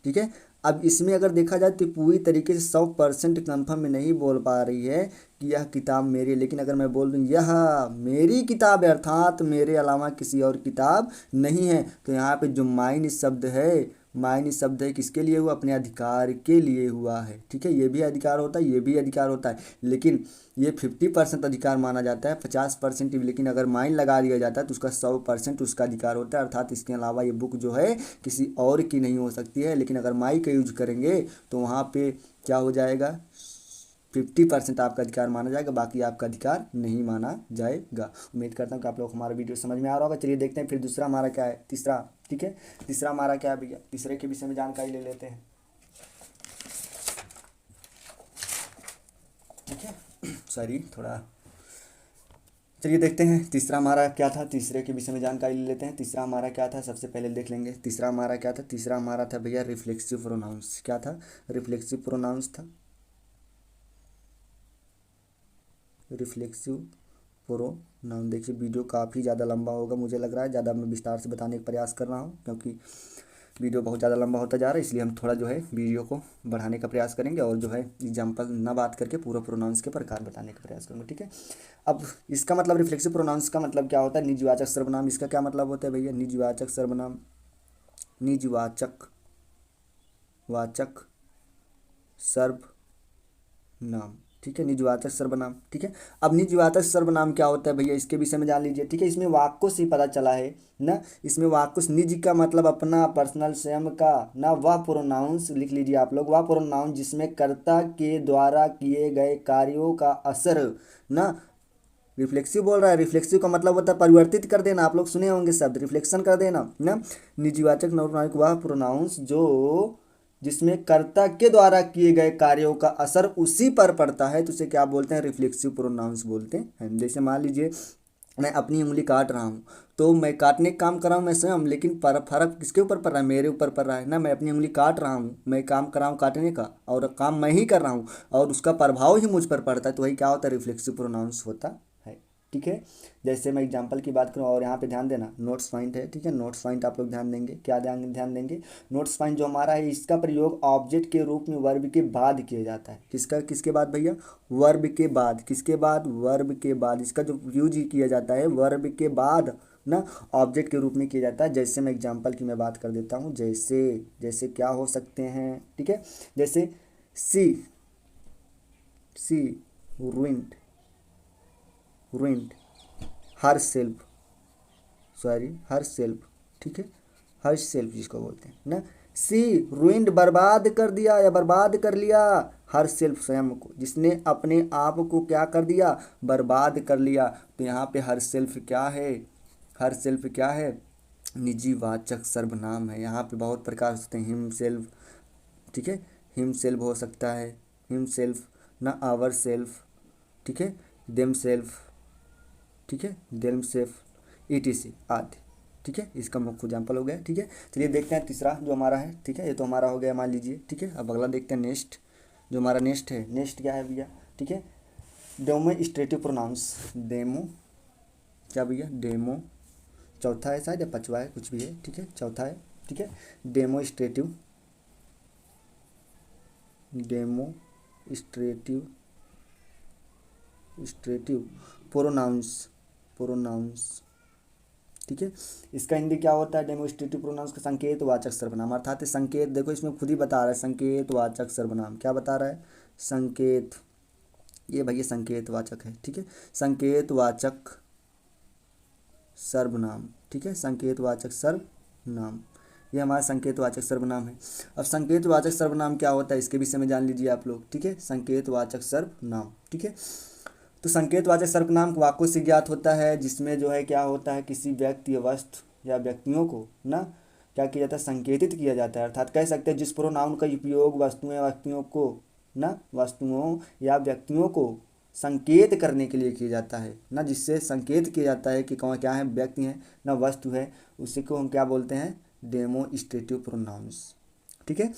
ठीक है। अब इसमें अगर देखा जाए तो पूरी तरीके से 100% कन्फर्म में नहीं बोल पा रही है कि यह किताब मेरी है, लेकिन अगर मैं बोल दूँ यह मेरी किताब है, अर्थात मेरे अलावा किसी और किताब नहीं है, तो यहाँ पे जो माइन शब्द है, माइन शब्द है किसके लिए हुआ, अपने अधिकार के लिए हुआ है, ठीक है। ये भी अधिकार होता है, ये भी अधिकार होता है, लेकिन ये 50% अधिकार माना जाता है, 50%, लेकिन अगर माइन लगा दिया जाता है तो उसका 100% उसका अधिकार होता है, अर्थात इसके अलावा ये बुक जो है किसी और की नहीं हो सकती है। लेकिन अगर माई का यूज करेंगे तो वहाँ पे क्या हो जाएगा, 50% आपका अधिकार माना जाएगा, बाकी आपका अधिकार नहीं माना जाएगा। उम्मीद करता हूँ कि आप लोग हमारा वीडियो समझ में आ रहा होगा। चलिए देखते हैं फिर दूसरा हमारा क्या है, तीसरा, ठीक है, तीसरा हमारा क्या है भैया, तीसरे के विषय में जानकारी ले लेते हैं, ठीक है, सॉरी थोड़ा, चलिए देखते हैं तीसरा हमारा क्या था, तीसरे के विषय में जानकारी ले लेते हैं। तीसरा हमारा क्या था, सबसे पहले देख लेंगे तीसरा हमारा क्या था। तीसरा हमारा था भैया रिफ्लेक्सिव प्रोनाउंस। क्या था, रिफ्लेक्सिव प्रोनाउंस था, रिफ्लेक्सिव प्रोनाउन। देखिए वीडियो काफ़ी ज़्यादा लंबा होगा, मुझे लग रहा है ज़्यादा मैं विस्तार से बताने का प्रयास कर रहा हूँ, क्योंकि वीडियो बहुत ज़्यादा लंबा होता जा रहा है, इसलिए हम थोड़ा जो है वीडियो को बढ़ाने का प्रयास करेंगे और जो है एग्जाम्पल ना बात करके पूरा प्रोनाउंस के प्रकार बताने का प्रयास करूँगा, ठीक है। अब इसका मतलब रिफ्लेक्सिव प्रोनाउंस का मतलब क्या होता है, निजवाचक सर्वनाम। इसका क्या मतलब होता है भैया, निजवाचक सर्वनाम, निजवाचक वाचक सर्वनाम, ठीक है, निजवाचक सर्वनाम, ठीक है। अब निजवाचक सर्वनाम क्या होता है भैया, इसके विषय में जान लीजिए, ठीक है। इसमें वाक्य से ही पता चला है ना, इसमें वाक्य निज का मतलब अपना, पर्सनल, स्वयं का ना, वह प्रोनाउंस लिख लीजिए आप लोग, वह प्रोनाउंस जिसमें कर्ता के द्वारा किए गए कार्यों का असर ना, रिफ्लेक्सिव बोल रहा है, रिफ्लेक्सिव का मतलब होता है परिवर्तित कर देना, आप लोग सुने होंगे शब्द रिफ्लेक्शन कर देना ना। निजवाचक नौनायक वह प्रोनाउंस जो जिसमें कर्ता के द्वारा किए गए कार्यों का असर उसी पर पड़ता है, तो उसे क्या बोलते हैं, रिफ्लेक्सिव प्रोनाउंस बोलते हैं। जैसे मान लीजिए मैं अपनी उंगली काट रहा हूँ, तो मैं काटने का काम कर रहा हूँ मैं स्वयं, लेकिन फर्क किसके ऊपर पड़ रहा है, मेरे ऊपर पड़ रहा है ना। मैं अपनी उंगली काट रहा हूँ, मैं काम कर रहा हूँ काटने का, और काम मैं ही कर रहा हूँ, और उसका प्रभाव ही मुझ पर पड़ता है, तो वही क्या होता है, रिफ्लेक्सिव प्रोनाउंस होता है, ठीक है। जैसे मैं एग्जांपल की बात करूँ, और यहाँ पे ध्यान देना नोट्स पॉइंट है, ठीक है, नोट्स पॉइंट आप लोग ध्यान देंगे, क्या ध्यान देंगे, नोट्स पॉइंट जो हमारा है, इसका प्रयोग ऑब्जेक्ट के रूप में वर्ब के बाद किया जाता है। किसका, किसके बाद भैया, वर्ब के बाद, किसके बाद, वर्ब के बाद, इसका जो यूज किया जाता है वर्ब के बाद ना, ऑब्जेक्ट के रूप में किया जाता है। जैसे मैं एग्जांपल की मैं बात कर देता हूँ, जैसे जैसे क्या हो सकते हैं, ठीक है, जैसे she she ruined ruined herself, sorry herself, ठीक है, हर सेल्फ जिसको बोलते हैं ना, सी रुइंड बर्बाद कर दिया या बर्बाद कर लिया, हर सेल्फ स्वयं को, जिसने अपने आप को क्या कर दिया, बर्बाद कर लिया। तो यहाँ पे हर सेल्फ क्या है, हर सेल्फ क्या है, निजीवाचक सर्वनाम है। यहाँ पे बहुत प्रकार होते हैं, हिम सेल्फ, ठीक है, हिम सेल्फ हो सकता है, हिम सेल्फ ना, आवर सेल्फ, ठीक है, देम सेल्फ, ठीक है, देम सेल्फ ईटीसी आदि, ठीक है, इसका मुख्य एग्जाम्पल हो गया, ठीक है। चलिए देखते हैं तीसरा जो हमारा है, ठीक है, ये तो हमारा हो गया मान लीजिए, ठीक है। अब अगला देखते हैं नेक्स्ट, जो हमारा नेक्स्ट है, नेक्स्ट क्या है भैया, ठीक है, डेमोस्ट्रेटिव प्रोनाउंस, डेमो क्या भैया, डेमो चौथा है शायद या पांचवा है, कुछ भी है, ठीक है, चौथा है, ठीक है, डेमोस्ट्रेटिव, डेमोस्ट्रेटिव स्ट्रेटिव प्रोनाउंस, प्रोनाउंस, ठीक है। इसका हिंदी क्या होता है, डेमोस्ट्रेटिव प्रोनाउंस का संकेतवाचक सर्वनाम, अर्थात संकेत, देखो इसमें खुद ही बता रहा है संकेतवाचक सर्वनाम, क्या बता रहा है, संकेत, ये भैया संकेतवाचक है, ठीक है, संकेतवाचक सर्वनाम, ठीक है, संकेतवाचक सर्वनाम, ये हमारा संकेतवाचक सर्वनाम है। अब संकेतवाचक सर्वनाम क्या होता है, इसके विषय में जान लीजिए आप लोग, ठीक है, संकेतवाचक सर्वनाम, ठीक है। तो संकेतवाचक सर्वनाम वाक्यों से ज्ञात होता है, जिसमें जो है क्या होता है, किसी व्यक्ति, वस्तु या व्यक्तियों को ना क्या किया जाता है, संकेतित किया जाता है। अर्थात कह सकते हैं जिस प्रोनाउन का उपयोग वस्तुओं को ना, वस्तुओं या व्यक्तियों को संकेत करने के लिए किया जाता है ना, जिससे संकेत किया जाता है कि कौन क्या है, व्यक्ति है ना वस्तु है, उसी को हम क्या बोलते हैं, डेमोस्ट्रेटिव प्रोनाउंस। ठीक है।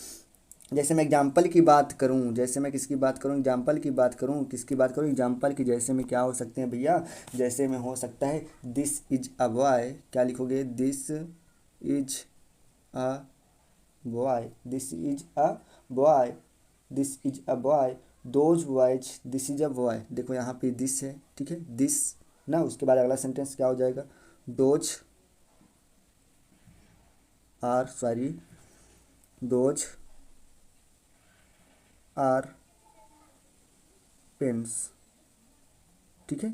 जैसे मैं एग्जाम्पल की बात करूं, जैसे मैं किसकी बात करूं, एग्जाम्पल की बात करूं, किसकी बात करूं, एग्जाम्पल की। जैसे में क्या हो सकते हैं भैया, जैसे में हो सकता है दिस इज अ बॉय, क्या लिखोगे, this is a boy, this is a boy, this is a boy, those boys, this is a boy. देखो यहाँ पे दिस है, ठीक है, दिस ना, उसके बाद अगला सेंटेंस क्या हो जाएगा, those are, sorry, those are pens. ठीक है,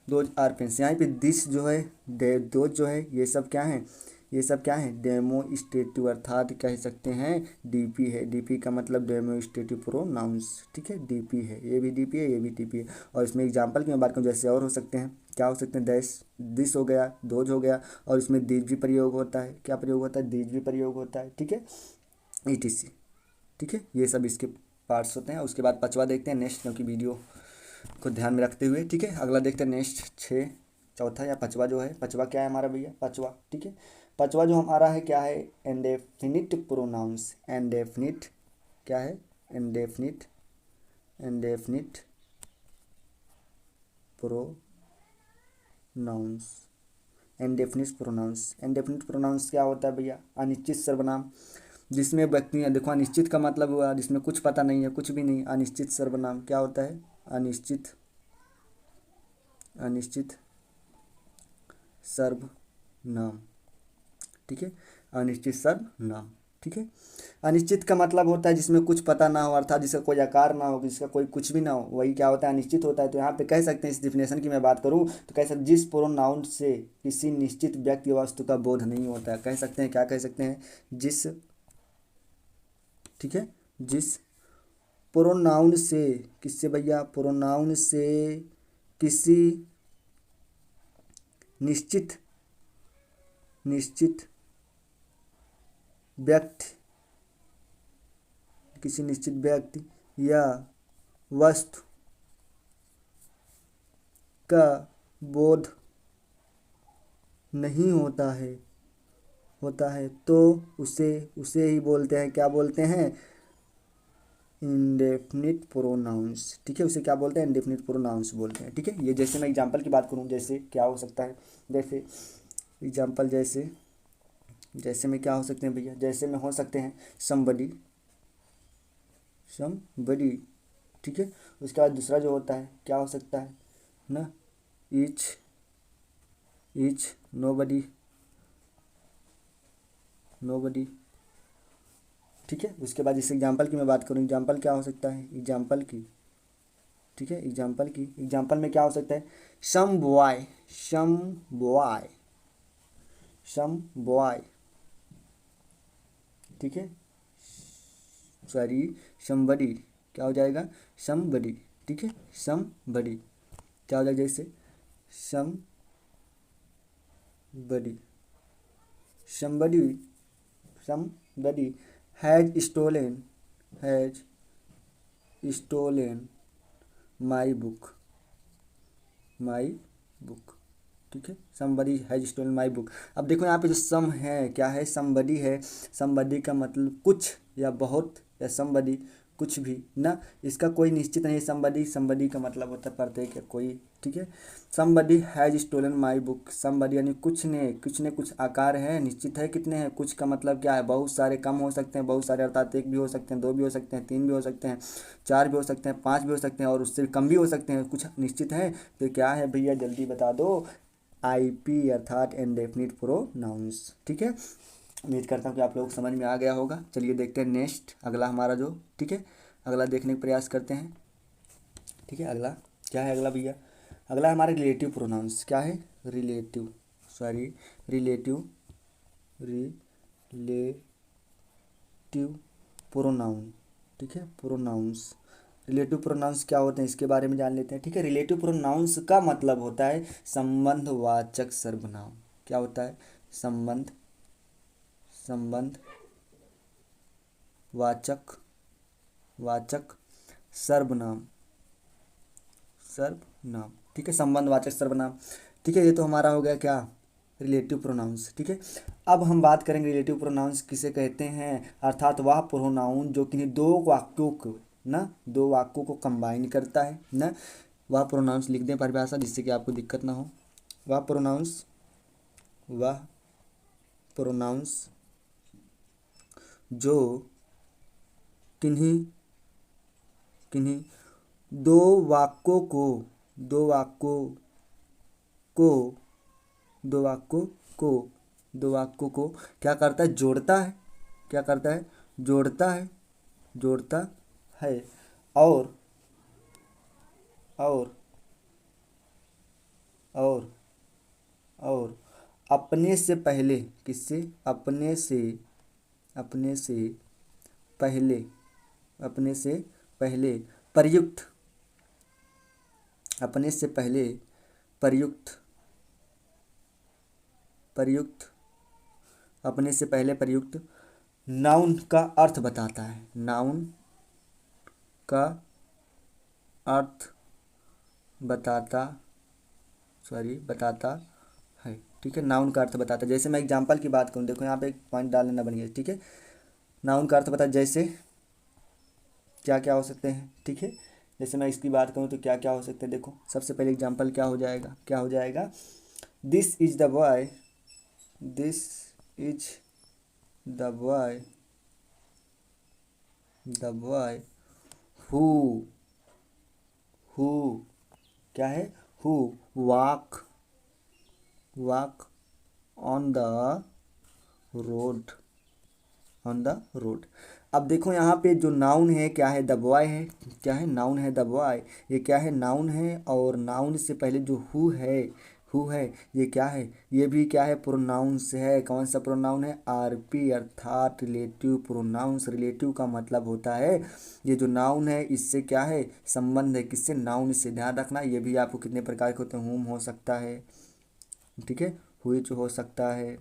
दोज आर पेन्स। यहाँ पे दिस जो है, दोज जो है, ये सब क्या है, ये सब क्या है, डेमोस्ट्रेटिव, अर्थात कह सकते हैं डीपी है। डीपी का मतलब डेमोस्ट्रेटिव प्रोनाउंस। ठीक है, डीपी है, ये भी डीपी है, ये भी डीपी है। और इसमें एग्जांपल की मैं बात करूँ, जैसे और हो सकते हैं, क्या हो सकते हैं, दिस हो गया, दोज हो गया, और इसमें दीज भी प्रयोग होता है। क्या प्रयोग होता है, दीज भी प्रयोग होता है। ठीक है, ETC। ठीक है, ये सब इसके पार्ट्स होते हैं। उसके बाद पांचवा देखते हैं नेक्स्ट, क्योंकि वीडियो को ध्यान में रखते हुए। ठीक है, अगला देखते हैं नेक्स्ट, चौथा या पांचवा जो है, पांचवा क्या है हमारा भैया, पांचवा। ठीक है, पांचवा जो हमारा है क्या है, इंडेफिनिट प्रोनाउंस। इंडेफिनिट क्या है, indefinite, indefinite pronouns. Indefinite pronouns, indefinite pronouns क्या होता है भैया, अनिश्चित सर्वनाम जिसमें व्यक्ति, देखो अनिश्चित का मतलब हुआ जिसमें कुछ पता नहीं है, कुछ भी नहीं। अनिश्चित सर्वनाम क्या होता है, अनिश्चित, अनिश्चित सर्वनाम। ठीक है, अनिश्चित सर्वनाम। ठीक है, अनिश्चित का मतलब होता है जिसमें कुछ पता ना हो, अर्थात जिसका कोई आकार ना हो, जिसका कोई कुछ भी ना हो, वही क्या होता है, अनिश्चित होता है। तो यहाँ पे कह सकते हैं, इस डिफिनेशन की मैं बात करूँ तो कह सकते जिस प्रोनाउन से किसी निश्चित व्यक्ति वस्तु का बोध नहीं होता है। कह सकते हैं, क्या कह सकते हैं, जिस, ठीक है, जिस प्रोनाउन से, किससे भैया, प्रोनाउन से किसी निश्चित, निश्चित व्यक्ति, किसी निश्चित व्यक्ति या वस्तु का बोध नहीं होता है, तो उसे उसे ही बोलते हैं, क्या बोलते हैं, इंडेफिनिट प्रोनाउंस। ठीक है, उसे क्या बोलते हैं, इंडेफिनिट प्रोनाउंस बोलते हैं। ठीक है, ये जैसे मैं एग्जांपल की बात करूं, जैसे क्या हो सकता है, जैसे एग्जांपल, जैसे जैसे में क्या हो सकते हैं भैया, जैसे में हो सकते हैं समबडी, समबडी। ठीक है, उसके बाद दूसरा जो होता है क्या हो सकता है ना, ईच, ईच, नोबडी, नोबडी। ठीक है, उसके बाद इस एग्जांपल की मैं बात करूँ, एग्जांपल क्या हो सकता है, एग्जांपल की, ठीक है, एग्जांपल की, एग्जांपल में क्या हो सकता है, सम बॉय, सम बॉय, सम बॉय। ठीक है, सॉरी, समबडी, क्या हो जाएगा, समबडी। ठीक है, समबडी क्या हो जाएगा, जैसे somebody, somebody, somebody has stolen, has stolen my book, my book. ठीक है, somebody has stolen my book. अब देखो यहाँ पे जो सम है, क्या है, समबडी है। समबडी का मतलब कुछ या बहुत, या समबडी कुछ भी ना, इसका कोई निश्चित नहीं। समबडी, समबडी का मतलब होता है प्रत्येक या कोई। ठीक है, somebody has stolen my book, somebody यानी कुछ ने कुछ आकार है, निश्चित है, कितने हैं, कुछ का मतलब क्या है, बहुत सारे, कम हो सकते हैं, बहुत सारे अर्थात एक भी हो सकते हैं, दो भी हो सकते हैं, तीन भी हो सकते हैं, चार भी हो सकते हैं, पांच भी हो सकते हैं, और उससे कम भी हो सकते हैं। कुछ निश्चित है तो क्या है भैया, जल्दी बता दो, IP अर्थात इंडेफिनिट प्रोनाउंस। ठीक है, उम्मीद करता हूँ कि आप लोग समझ में आ गया होगा। चलिए देखते हैं नेक्स्ट, अगला हमारा जो, ठीक है, अगला देखने का प्रयास करते हैं। ठीक है, अगला क्या है, अगला भैया, अगला हमारा रिलेटिव प्रोनाउंस। क्या है, relative, sorry, relative, relative pronoun. ठीक है, प्रोनाउंस, रिलेटिव प्रोनाउंस क्या होते हैं इसके बारे में जान लेते हैं। ठीक है, रिलेटिव प्रोनाउंस का मतलब होता है संबंधवाचक सर्वनाम। क्या होता है, संबंध, संबंध वाचक वाचक सर्वनाम सर्वनाम, ठीक है, संबंधवाचक सर्वनाम। ठीक है, ये तो हमारा हो गया क्या, रिलेटिव प्रोनाउंस। ठीक है, अब हम बात करेंगे रिलेटिव प्रोनाउंस किसे कहते हैं, अर्थात वह प्रोनाउन जो किन्हीं दो वाक्यों को कंबाइन करता है ना। वह प्रोनाउंस लिख दें परिभाषा, जिससे कि आपको दिक्कत ना हो। वह प्रोनाउंस जो किन्हीं किन्हीं दो वाक्यों को दो वाक्यों को दो वाक्यों को दो वाक्यों को क्या करता है, जोड़ता है। क्या करता है, जोड़ता है और और और और अपने से पहले, किससे, अपने से पहले प्रयुक्त अपने से पहले प्रयुक्त अपने से पहले प्रयुक्त नाउन का अर्थ बताता है। नाउन का अर्थ बताता है। ठीक है, नाउन का अर्थ बताता है। जैसे मैं एग्जांपल की बात करूँ, देखो यहाँ पे एक पॉइंट डाल लेना बन गया। ठीक है, नाउन का अर्थ बताता, जैसे क्या क्या हो सकते हैं। ठीक है, जैसे मैं इसकी बात करूँ तो क्या क्या हो सकते हैं। देखो सबसे पहले एग्जांपल क्या हो जाएगा, this is the boy who क्या है, who walk on the road. अब देखो यहाँ पे जो नाउन है क्या है, द बॉय है। क्या है, नाउन है द बॉय। ये क्या है, नाउन है, और नाउन से पहले जो हु है ये क्या है, ये भी क्या है, प्रोनाउंस है। कौन सा प्रोनाउन है, आरपी, अर्थात रिलेटिव प्रोनाउंस। रिलेटिव का मतलब होता है ये जो नाउन है इससे क्या है, संबंध है, किससे, नाउन से। ध्यान रखना, ये भी आपको कितने प्रकार के होते हैं, हुम हो सकता है, ठीक है, हुईच हो सकता है।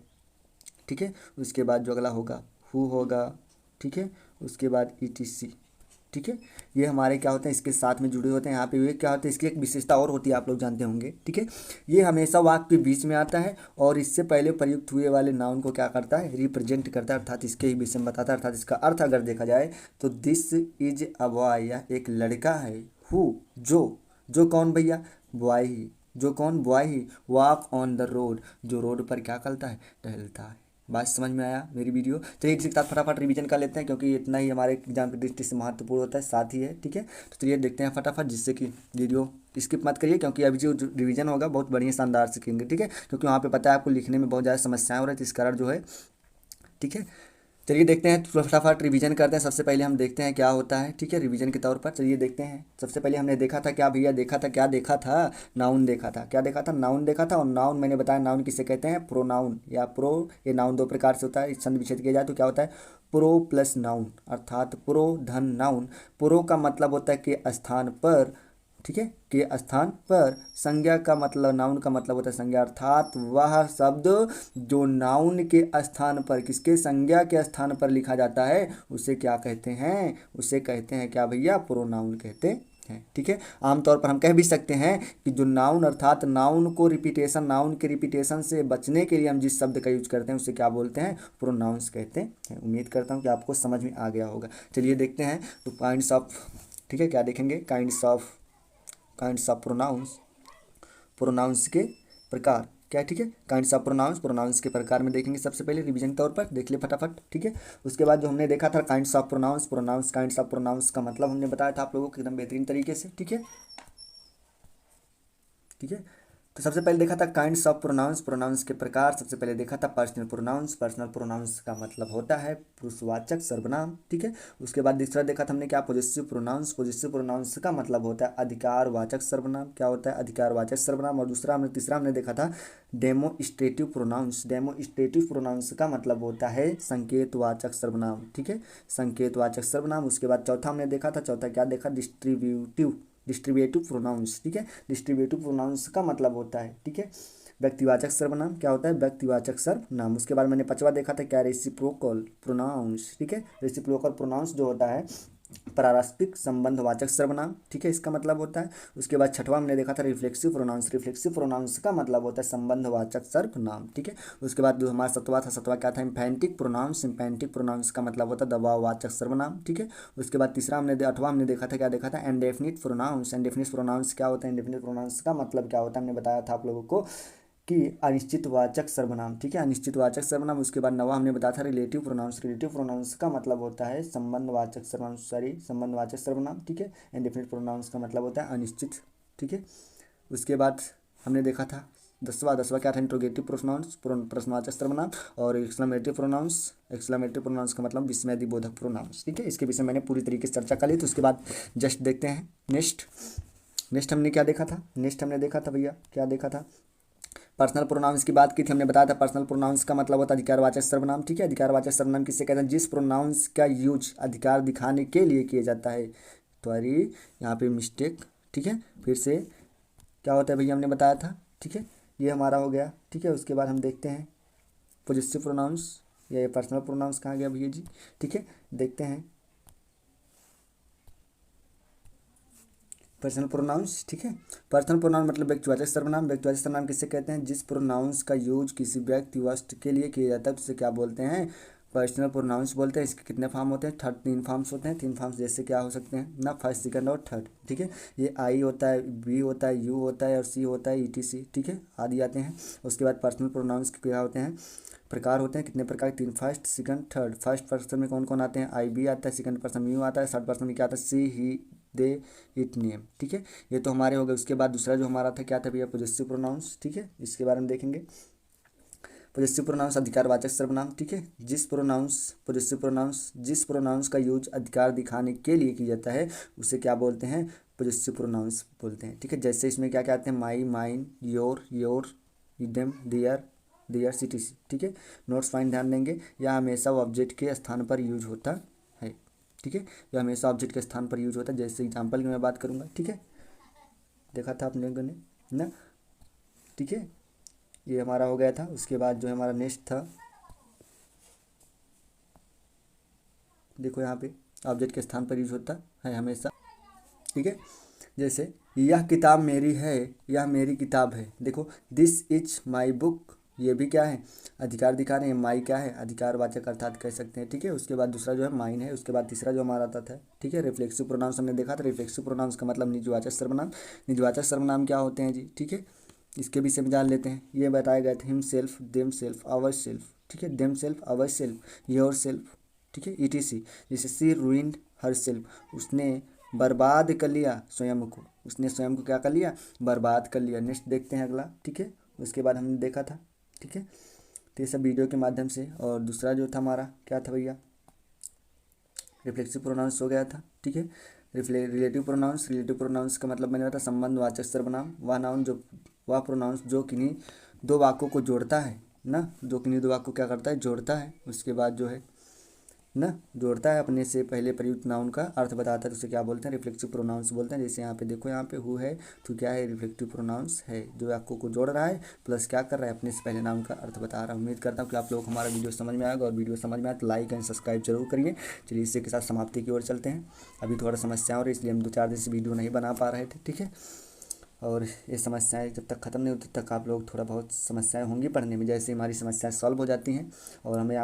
ठीक है, उसके बाद जो अगला होगा हु होगा। ठीक है, उसके बाद ETC। ठीक है, ये हमारे क्या होते हैं, इसके साथ में जुड़े होते हैं। यहाँ पे ये क्या होता है, इसकी एक विशेषता और होती है, आप लोग जानते होंगे। ठीक है, ये हमेशा वाक्य के बीच में आता है और इससे पहले प्रयुक्त हुए वाले नाउन को क्या करता है, रिप्रेजेंट करता है, अर्थात इसके ही विषय में बताता है। अर्थात इसका अर्थ अगर देखा जाए तो दिस इज अ बॉय, यह एक लड़का है। हु जो कौन भैया, बॉय ही। जो कौन, boy he. Walk on the road, जो रोड पर क्या करता है, टहलता है। बात समझ में आया मेरी वीडियो। तो एक साथ फटाफट रिवीजन कर लेते हैं, क्योंकि इतना ही हमारे एग्जाम की दृष्टि से महत्वपूर्ण होता है, साथ ही है। ठीक है, तो चलिए देखते हैं फटाफट, जिससे कि वीडियो स्किप मत करिए, क्योंकि अभी जो रिवीजन होगा बहुत बढ़िया शानदार सीखेंगे। ठीक है, क्योंकि वहाँ पे पता है आपको लिखने में बहुत ज़्यादा समस्याएं हो रही थी, इस कारण जो है। ठीक है, चलिए देखते हैं, फटाफट रिवीजन करते हैं। सबसे पहले हम देखते हैं क्या होता है। ठीक है, रिवीजन के तौर पर चलिए देखते हैं। सबसे पहले हमने देखा था क्या भैया, क्या देखा था, नाउन देखा था। क्या देखा था, नाउन देखा था। और नाउन मैंने बताया, नाउन किसे कहते हैं, प्रोनाउन या प्रो। ये नाउन दो प्रकार से होता है, छंद विच्छेद किया जाए तो क्या होता है, प्रो प्लस नाउन, अर्थात प्रो धन नाउन। प्रो का मतलब होता है के स्थान पर, ठीक है, के स्थान पर। संज्ञा का मतलब, नाउन का मतलब होता है संज्ञा, अर्थात वह शब्द जो नाउन के स्थान पर, किसके, संज्ञा के स्थान पर लिखा जाता है, उसे क्या कहते हैं, उसे कहते हैं क्या भैया, प्रोनाउन कहते हैं। ठीक है, आमतौर पर हम कह भी सकते हैं कि जो नाउन, अर्थात नाउन के रिपीटेशन से बचने के लिए हम जिस शब्द का यूज करते हैं उसे क्या बोलते हैं, प्रोनाउंस कहते हैं। उम्मीद करता हूँ कि आपको समझ में आ गया होगा। चलिए देखते हैं तो काइंड्स ऑफ, ठीक है, क्या देखेंगे, काइंड्स ऑफ प्रोनाउंस के प्रकार क्या। ठीक है, काइंड्स ऑफ प्रोनाउंस के प्रकार में देखेंगे। सबसे पहले रिवीजन के तौर पर देख ले फटाफट। ठीक है, उसके बाद जो हमने देखा था काइंड्स ऑफ प्रोनाउंस का मतलब हमने बताया था आप लोगों को एकदम बेहतरीन तरीके से। ठीक है, ठीक है, तो सबसे पहले देखा था काइंड्स ऑफ प्रोनाउंस के प्रकार। सबसे पहले देखा था पर्सनल प्रोनाउंस का मतलब होता है पुरुषवाचक सर्वनाम। ठीक है, उसके बाद दूसरा देखा था हमने क्या, पॉजेसिव प्रोनाउंस का मतलब होता है अधिकारवाचक सर्वनाम। क्या होता है, अधिकारवाचक सर्वनाम। और तीसरा हमने देखा था डेमोस्ट्रेटिव प्रोनाउंस का मतलब होता है संकेतवाचक सर्वनाम। ठीक है, संकेतवाचक सर्वनाम। उसके बाद चौथा हमने देखा था, चौथा क्या देखा, डिस्ट्रीब्यूटिव प्रोनाउंस। ठीक है, डिस्ट्रीब्यूटिव प्रोनाउंस का मतलब होता है, ठीक है, व्यक्तिवाचक सर्वनाम क्या होता है, व्यक्तिवाचक सर्वनाम। उसके बाद मैंने 5वां देखा था क्या, रेसिप्रोकल प्रोनाउंस, ठीक है। रेसिप्रोकल प्रोनाउंस जो होता है पारस्परिक संबंधवाचक सर्वनाम, ठीक है, इसका मतलब होता है। उसके बाद 6वां हमने देखा था रिफ्लेक्सिव प्रोनाउंस। रिफ्लेक्सिव प्रोनाउंस का मतलब होता है संबंधवाचक सर्वनाम, ठीक है। उसके बाद जो हमारा 7वां था, 7वां क्या था, इम्पैंटिक प्रोनाउंस। इम्पैंटिक प्रोनाउंस का मतलब होता है दबाववाचक सर्वनाम, ठीक है। उसके बाद 8वां हमने देखा था क्या देखा था, इंडेफिनिट प्रोनाउंस। इंडेफिनिट प्रोनाउंस क्या होता है, इंडेफिनिट प्रोनाउंस का मतलब क्या होता है, हमने बताया था आप लोगों को कि अनिश्चितवाचक सर्वनाम, ठीक है, अनिश्चितवाचक सर्वनाम। उसके बाद 9वां हमने बताया था रिलेटिव प्रोनाउंस। रिलेटिव प्रोनाउंस का मतलब होता है संबंधवाचक सर्वनाम, सॉरी संबंधवाचक सर्वनाम, ठीक है। इंडेफिनिट प्रोनाउंस का मतलब होता है अनिश्चित, ठीक है। उसके बाद हमने देखा था 10वां क्या था, इंट्रोगेटिव प्रोनाउंस, प्रश्नवाचक सर्वनाम। और एक्सक्लेमेटरी प्रोनाउंस, एक्सक्लेमेटरी प्रोनाउंस का मतलब विस्मयदिबोधक प्रोनाउंस, ठीक है। इसके विषय मैंने पूरी तरीके से चर्चा कर ली। तो उसके बाद जस्ट देखते हैं नेक्स्ट हमने क्या देखा था, नेक्स्ट हमने देखा था भैया, क्या देखा था, पर्सनल प्रोनाउंस की बात की थी। हमने बताया था पर्सनल प्रोनाउंस का मतलब होता है अधिकारवाचक सर्वनाम, ठीक है। अधिकारवाचक सर्वनाम किससे कहते हैं, जिस प्रोनाउंस का यूज अधिकार दिखाने के लिए किया जाता है। तो अरे यहाँ पे मिस्टेक, ठीक है। फिर से क्या होता है भैया, हमने बताया था, ठीक है, ये हमारा हो गया, ठीक है। उसके बाद हम देखते हैं पॉजिटिव प्रोनाउंस, ये पर्सनल प्रोनाउंस कहाँ गया भैया जी, ठीक है, देखते हैं पर्सनल प्रोनाउंस, ठीक है। पर्सनल प्रोनाउन मतलब व्यक्तिवाचक सर्वनाम। व्यक्तिवाचक सर्वनाम किससे कहते हैं, जिस प्रोनाउंस का यूज किसी व्यक्ति वस्तु के लिए किया जाता है तो उसे क्या बोलते हैं, पर्सनल प्रोनाउंस बोलते हैं। इसके कितने फॉर्म होते हैं, 3 फॉर्म्स होते हैं। 3 फॉर्म्स जैसे क्या हो सकते हैं ना, फर्स्ट, सेकंड और थर्ड, ठीक है। ये आई होता है, बी होता है, यू होता है और सी होता है, ईटीसी, ठीक है, आदि आते हैं। उसके बाद पर्सनल प्रोनाउंस के क्या होते हैं, प्रकार होते हैं, कितने प्रकार, 3, first, second, third. First person में कौन कौन आते हैं, आई बी आता है, सेकंड पर्सन में यू आता है, थर्ड पर्सन में क्या आता है, सी ही दे इट नेम, ठीक है। ये तो हमारे हो गए। उसके बाद दूसरा जो हमारा था क्या था भैया, पॉजेसिव प्रोनाउंस, ठीक है, इसके बारे में देखेंगे। पॉजेसिव प्रोनाउंस अधिकारवाचक सर्वनाम, ठीक है। जिस प्रोनाउंस, पॉजेसिव प्रोनाउंस जिस प्रोनाउंस का यूज अधिकार दिखाने के लिए किया जाता है उसे क्या बोलते हैं, पॉजेसिव प्रोनाउंस बोलते हैं, ठीक है। जैसे इसमें क्या क्या आते हैं, my, mine, your, them, their, CTC, ठीक है। नोट्स फाइन ध्यान देंगे, यह हमेशा ऑब्जेक्ट के स्थान पर यूज होता है, ठीक है। यह हमेशा ऑब्जेक्ट के स्थान पर यूज होता है। जैसे एग्जांपल की मैं बात करूंगा, ठीक है, देखा था आप लोगों ने ना, ठीक है, ये हमारा हो गया था। उसके बाद जो हमारा नेक्स्ट था, देखो यहाँ पे ऑब्जेक्ट के स्थान पर यूज होता है हमेशा, ठीक है। जैसे यह किताब मेरी है, यह मेरी किताब है। देखो दिस इज माई बुक, ये भी क्या है, अधिकार दिखा रहे हैं। माई क्या है, अधिकारवाचक अर्थात कह सकते हैं, ठीक है। उसके बाद दूसरा जो है माइन है। उसके बाद तीसरा जो हमारा आता था, ठीक है, रिफ्लेक्सिव प्रोनाउंस हमने देखा था। रिफ्लेक्सिव प्रोनाउंस का मतलब निजवाचक सर्वनाम। निजवाचक सर्वनाम क्या होते हैं जी, ठीक है, इसके विषय में जान लेते हैं। ये बताए गए थे, himself, themselves, ourselves, ठीक है, themselves, ourselves, yourself, ठीक है, ईटीसी। जैसे सी रूइंड हर सेल्फ, उसने बर्बाद कर लिया स्वयं को, उसने स्वयं को क्या कर लिया, बर्बाद कर लिया। नेक्स्ट देखते हैं अगला, ठीक है। उसके बाद हमने देखा था, ठीक है, तो ये सब वीडियो के माध्यम से। और दूसरा जो था हमारा क्या था भैया, रिफ्लेक्सिव प्रोनाउंस हो गया था, ठीक है। रिलेटिव प्रोनाउंस, रिलेटिव प्रोनाउंस का मतलब मैंने बताया संबंधवाचक सर्वनाम। वह प्रोनाउंस जो किन्हीं दो वाक्यों को जोड़ता है ना, जो किन्हीं दो वाक्यों को क्या करता है, जोड़ता है। उसके बाद जो है ना, जोड़ता है, अपने से पहले प्रयुक्त नाउन का अर्थ बताता है, तो उसे क्या बोलते हैं, रिफ्लेक्टिव प्रोनाउंस बोलते हैं। जैसे यहाँ पे देखो, यहाँ पे हु है तो क्या है, रिफ्लेक्टिव प्रोनाउंस है, जो वाक्यों को जोड़ रहा है प्लस क्या कर रहा है, अपने से पहले नाउन का अर्थ बता रहा है। उम्मीद करता हूँ कि आप लोग को हमारा वीडियो समझ में आएगा, और वीडियो समझ में आए तो लाइक एंड सब्सक्राइब जरूर करिए। चलिए इसी के साथ समाप्ति की ओर चलते हैं। अभी थोड़ा समस्या हो रही है, इसलिए हम 2-4 दिन से वीडियो नहीं बना पा रहे थे, ठीक है। और ये समस्याएं जब तक ख़त्म नहीं होती तब तक आप लोग थोड़ा बहुत समस्याएं होंगी पढ़ने में। जैसे हमारी समस्याएं सॉल्व हो जाती हैं और हमें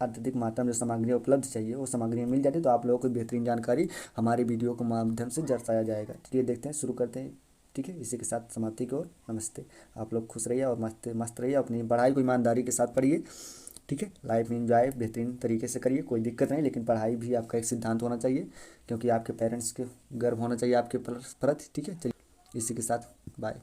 अत्यधिक मात्रा में जो सामग्री उपलब्ध चाहिए वो सामग्री मिल जाती है, तो आप लोगों को बेहतरीन जानकारी हमारे वीडियो के माध्यम से दर्शाया जाएगा। चलिए देखते हैं, शुरू करते हैं, ठीक है। इसी के साथ समाप्ति की ओर नमस्ते। आप लोग खुश रहिए और मस्त मस्त रहिए, अपनी पढ़ाई को ईमानदारी के साथ पढ़िए, ठीक है। लाइफ में इंजॉय बेहतरीन तरीके से करिए, कोई दिक्कत नहीं, लेकिन पढ़ाई भी आपका एक सिद्धांत होना चाहिए, क्योंकि आपके पेरेंट्स के गर्व होना चाहिए आपके प्रति, ठीक है। चलिए इसी के साथ बाय।